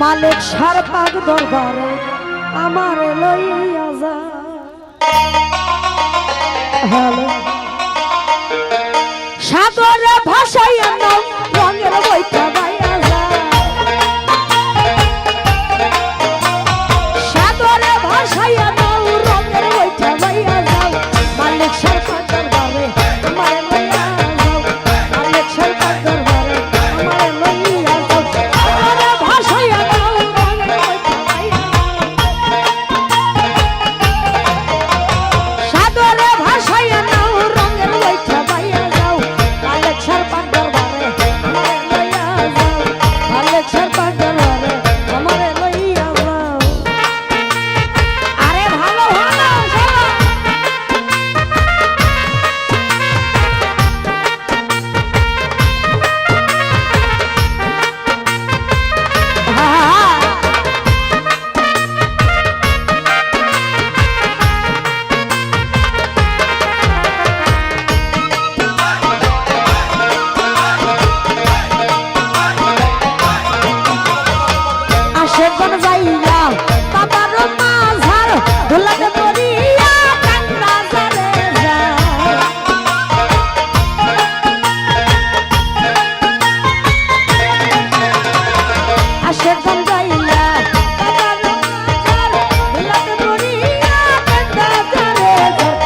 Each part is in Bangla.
মালিক সার পাক দরবারে আমার লইয়া যা। হ্যালো সাগরে ভাসাইয়া নাও রঙের বইটা বাইয়া যা। সাগরে ভাসাইয়া নাও রঙের বইটা বাইয়া যাও। মালিক সার পাক দরবারে আমার লইয়া যাও। মালিক সার পাক দরবারে আমার লইয়া যাও। সাগরে ভাসাইয়া নাও রঙের বইটা বাইয়া যাও। সাগরে ভাসাইয়া নাও রঙের বইটা বাইয়া যাও। মালিক সার পাক দরবারে আমার লইয়া যাও। মালিক সার পাক দরবারে আমার লইয়া যাও। আরে ভালো ভালো আশেকন যাইয়া বাবার মাঝার ভুলাতে পড়িয়া কান্না জলে যায়। আশেকন যাইয়া বাবার মাঝার ভুলাতে পড়িয়া কান্না জলে যায়।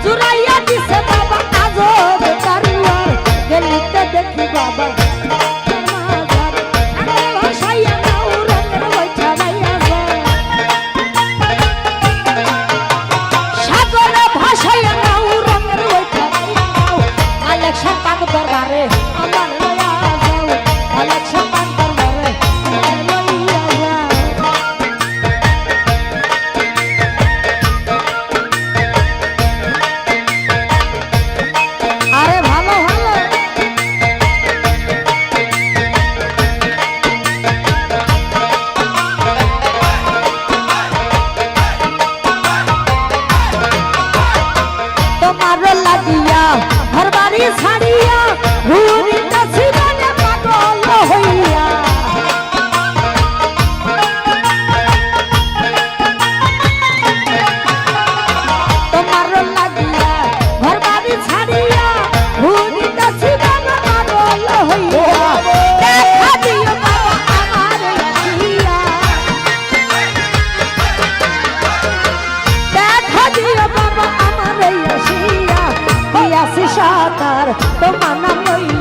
চুরাইয়া দিছে বাবা আজব তারুয়ার গেলিতে দেখি বাবা মাঝার সাগরে ভাসাইয়া নাও রঙের বইটা বাইয়া যায়। সাগরে ভাসাইয়া নাও রঙের বইটা বাইয়া যাও। মালিক সার পাক দরবারে আমার লইয়া যাও। মালিক সার পাক দরবারে আমার লইয়া যাও। আরে ভালো ভালো তোমার লাগিয়া ঘর বাড়ি ছাড়িয়া ঘুরিতেছি মনে পাগল হইয়া। তোমার লাগিয়া ঘর বাড়ি ছাড়িয়া ঘুরিতেছি মনে পাগল হইয়া। দেখা দিও বাবা আমার আসিয়া। দেখা দিও বাবা আমার আসিয়া। দিয়াছি সাঁতার তোমার নাম লইয়া